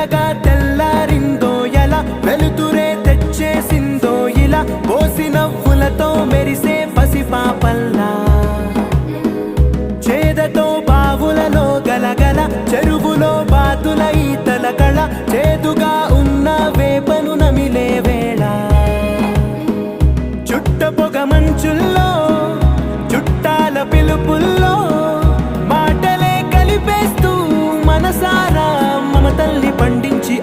మెల్లగా తెల్లారిందో ఎలా వెలుతురే తెచ్చేసిందో ఇలా పోసి నవ్వులతో మెరిసే పసిపాపల్లా చేదతో బావులలో గలగల చెరువులో బాతుల ఈతల కళ చేదుగా ఉన్న వేపను నమిలే వేళ చుట్ట పొగ మంచుల్లో చుట్టాల పిలుపుల్లో మాటలే కలిపేస్తూ మనసారా మమతల్ని పండించి